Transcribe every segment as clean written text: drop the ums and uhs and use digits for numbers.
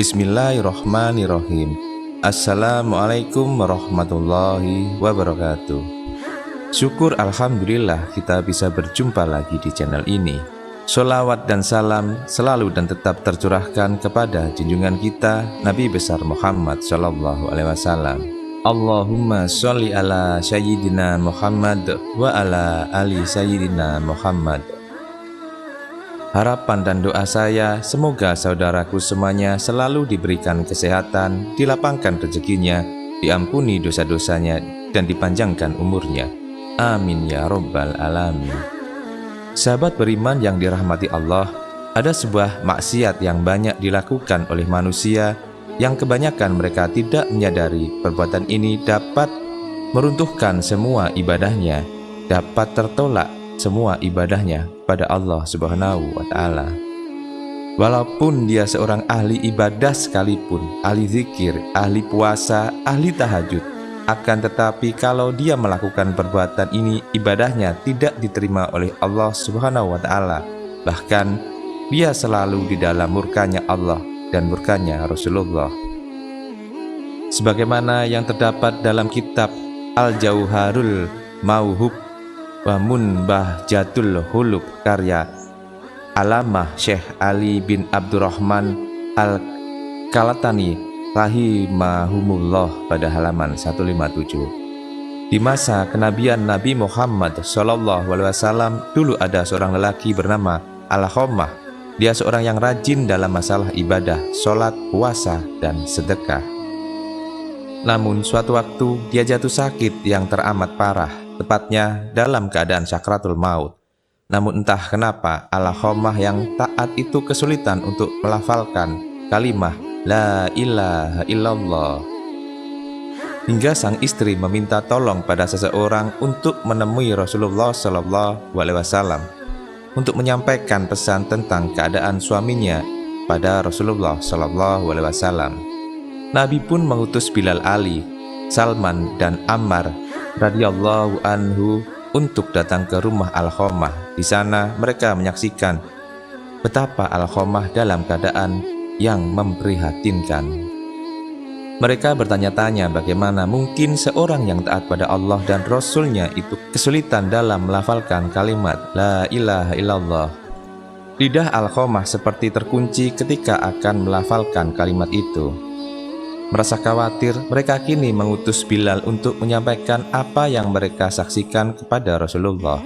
Bismillahirrahmanirrahim. Assalamualaikum warahmatullahi wabarakatuh. Syukur alhamdulillah kita bisa berjumpa lagi di channel ini. Sholawat dan salam selalu dan tetap tercurahkan kepada junjungan kita Nabi besar Muhammad Shallallahu Alaihi Wasallam. Allahumma sholli ala sayyidina Muhammad wa ala ali sayyidina Muhammad. Harapan dan doa saya, semoga saudaraku semuanya selalu diberikan kesehatan, dilapangkan rezekinya, diampuni dosa-dosanya, dan dipanjangkan umurnya. Amin ya Rabbal Alamin. Sahabat beriman yang dirahmati Allah, ada sebuah maksiat yang banyak dilakukan oleh manusia, yang kebanyakan mereka tidak menyadari perbuatan ini dapat meruntuhkan semua ibadahnya, dapat tertolak semua ibadahnya pada Allah Subhanahu wa Ta'ala. Walaupun dia seorang ahli ibadah sekalipun, ahli zikir, ahli puasa, ahli tahajud, akan tetapi kalau dia melakukan perbuatan ini, ibadahnya tidak diterima oleh Allah Subhanahu wa Ta'ala. Bahkan dia selalu di dalam murkanya Allah dan murkanya Rasulullah. Sebagaimana yang terdapat dalam kitab Al-Jauharul Mauhub wa Munbahjatul Hulub karya Alamah Syekh Ali bin Abdurrahman Al-Kalatani rahimahumullah pada halaman 157. Di masa kenabian Nabi Muhammad Shallallahu Alaihi Wasallam, dulu ada seorang lelaki bernama Alqamah. Dia seorang yang rajin dalam masalah ibadah, sholat, puasa, dan sedekah. Namun suatu waktu dia jatuh sakit yang teramat parah, tepatnya dalam keadaan sakratul maut. Namun entah kenapa Alqamah yang taat itu kesulitan untuk melafalkan kalimah La ilaha illallah. Hingga sang istri meminta tolong pada seseorang untuk menemui Rasulullah Shallallahu Alaihi Wasallam untuk menyampaikan pesan tentang keadaan suaminya pada Rasulullah Shallallahu Alaihi Wasallam. Nabi pun mengutus Bilal Ali, Salman, dan Ammar radhiyallahu anhu untuk datang ke rumah Alqamah. Di sana mereka menyaksikan betapa Alqamah dalam keadaan yang memprihatinkan. Mereka bertanya-tanya bagaimana mungkin seorang yang taat pada Allah dan Rasulnya itu kesulitan dalam melafalkan kalimat La ilaha illallah. Lidah Alqamah seperti terkunci ketika akan melafalkan kalimat itu. Merasa khawatir, mereka kini mengutus Bilal untuk menyampaikan apa yang mereka saksikan kepada Rasulullah.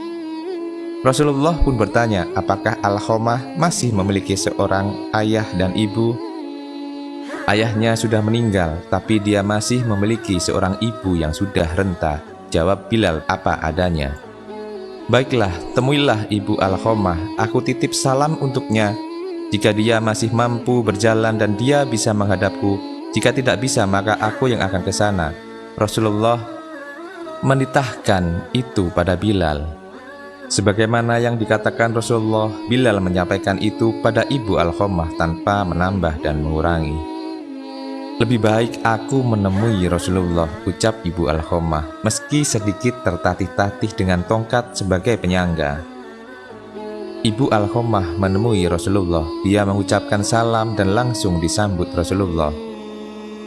Rasulullah pun bertanya, apakah Alqamah masih memiliki seorang ayah dan ibu? Ayahnya sudah meninggal, tapi dia masih memiliki seorang ibu yang sudah renta. Jawab Bilal apa adanya. Baiklah, temuilah ibu Alqamah, aku titip salam untuknya. Jika dia masih mampu berjalan dan dia bisa menghadapku, jika tidak bisa, maka aku yang akan ke sana. Rasulullah menitahkan itu pada Bilal. Sebagaimana yang dikatakan Rasulullah, Bilal menyampaikan itu pada ibu Alqamah tanpa menambah dan mengurangi. Lebih baik aku menemui Rasulullah, ucap ibu Alqamah, meski sedikit tertatih-tatih dengan tongkat sebagai penyangga. Ibu Alqamah menemui Rasulullah. Dia mengucapkan salam dan langsung disambut Rasulullah.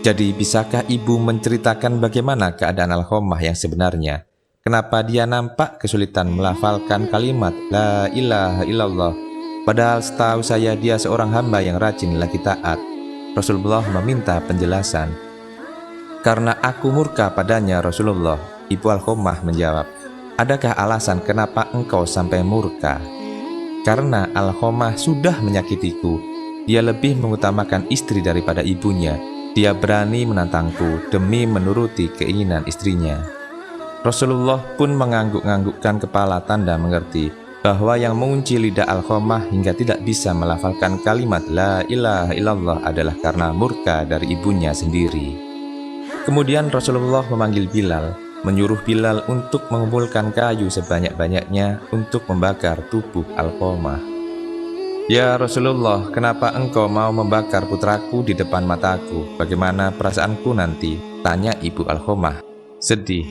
Jadi bisakah ibu menceritakan bagaimana keadaan Alqamah yang sebenarnya? Kenapa dia nampak kesulitan melafalkan kalimat La ilaha illallah? Padahal setahu saya dia seorang hamba yang rajin lagi taat. Rasulullah meminta penjelasan. Karena aku murka padanya Rasulullah. Ibu Alqamah menjawab, adakah alasan kenapa engkau sampai murka? Karena Alqamah sudah menyakitiku. Dia lebih mengutamakan istri daripada ibunya. Dia berani menantangku demi menuruti keinginan istrinya. Rasulullah pun mengangguk-anggukkan kepala tanda mengerti bahwa yang mengunci lidah Alqamah hingga tidak bisa melafalkan kalimat La ilaha illallah adalah karena murka dari ibunya sendiri. Kemudian Rasulullah memanggil Bilal, menyuruh Bilal untuk mengumpulkan kayu sebanyak-banyaknya untuk membakar tubuh Alqamah. Ya Rasulullah, kenapa engkau mau membakar putraku di depan mataku? Bagaimana perasaanku nanti? Tanya ibu Alqamah, sedih.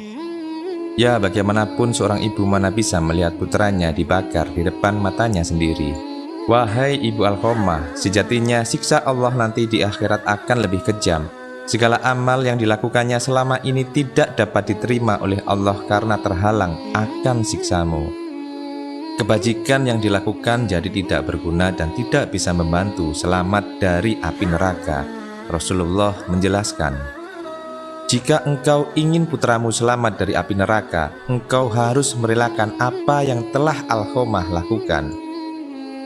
Ya, bagaimanapun seorang ibu mana bisa melihat putranya dibakar di depan matanya sendiri. Wahai ibu Alqamah, sejatinya siksa Allah nanti di akhirat akan lebih kejam. Segala amal yang dilakukannya selama ini tidak dapat diterima oleh Allah karena terhalang akan siksamu. Kebajikan yang dilakukan jadi tidak berguna dan tidak bisa membantu selamat dari api neraka. Rasulullah menjelaskan, jika engkau ingin putramu selamat dari api neraka, engkau harus merelakan apa yang telah Alqamah lakukan.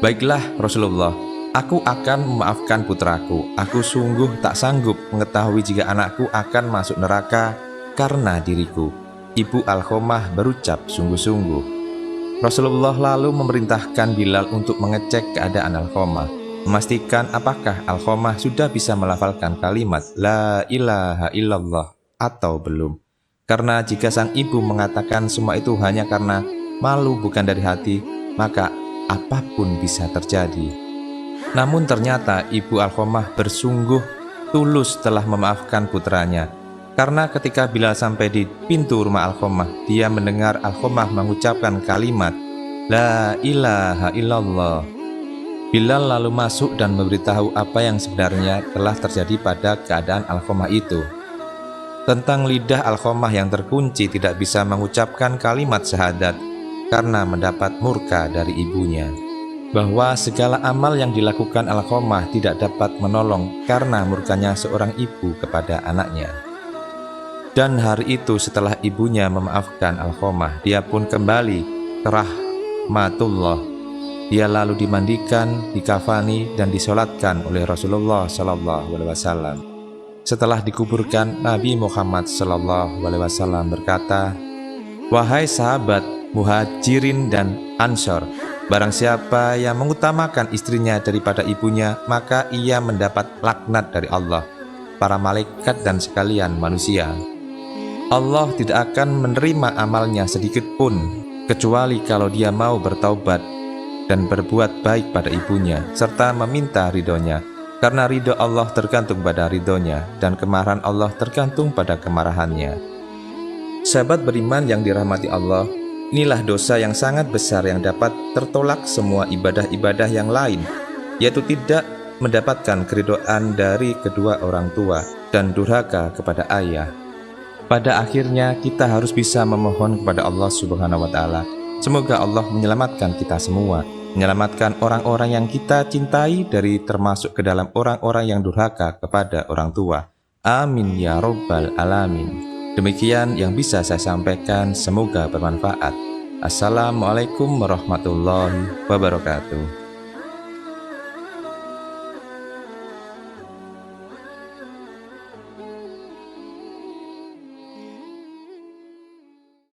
Baiklah Rasulullah, aku akan memaafkan putraku. Aku sungguh tak sanggup mengetahui jika anakku akan masuk neraka karena diriku. Ibu Alqamah berucap sungguh-sungguh. Rasulullah lalu memerintahkan Bilal untuk mengecek keadaan Alqamah, memastikan apakah Alqamah sudah bisa melafalkan kalimat La ilaha illallah atau belum. Karena jika sang ibu mengatakan semua itu hanya karena malu bukan dari hati, maka apapun bisa terjadi. Namun ternyata ibu Alqamah bersungguh tulus telah memaafkan putranya. Karena ketika Bilal sampai di pintu rumah Alqamah, dia mendengar Alqamah mengucapkan kalimat La ilaha illallah. Bilal lalu masuk dan memberitahu apa yang sebenarnya telah terjadi pada keadaan Alqamah itu. Tentang lidah Alqamah yang terkunci tidak bisa mengucapkan kalimat syahadat karena mendapat murka dari ibunya. Bahwa segala amal yang dilakukan Alqamah tidak dapat menolong karena murkanya seorang ibu kepada anaknya. Dan hari itu setelah ibunya memaafkan Alqamah, dia pun kembali ke rahmatullah. Dia lalu dimandikan, dikafani, dan disolatkan oleh Rasulullah SAW. Setelah dikuburkan, Nabi Muhammad SAW berkata, wahai sahabat Muhajirin dan Ansor, barang siapa yang mengutamakan istrinya daripada ibunya, maka ia mendapat laknat dari Allah, para malaikat dan sekalian manusia. Allah tidak akan menerima amalnya sedikit pun, kecuali kalau dia mau bertaubat dan berbuat baik pada ibunya, serta meminta ridhonya. Karena ridho Allah tergantung pada ridhonya, dan kemarahan Allah tergantung pada kemarahannya. Sahabat beriman yang dirahmati Allah, inilah dosa yang sangat besar yang dapat tertolak semua ibadah-ibadah yang lain, yaitu tidak mendapatkan keridhaan dari kedua orang tua dan durhaka kepada ayah. Pada akhirnya kita harus bisa memohon kepada Allah Subhanahu wa Ta'ala. Semoga Allah menyelamatkan kita semua, menyelamatkan orang-orang yang kita cintai dari termasuk ke dalam orang-orang yang durhaka kepada orang tua. Amin ya Rabbal Alamin. Demikian yang bisa saya sampaikan, semoga bermanfaat. Assalamualaikum warahmatullahi wabarakatuh.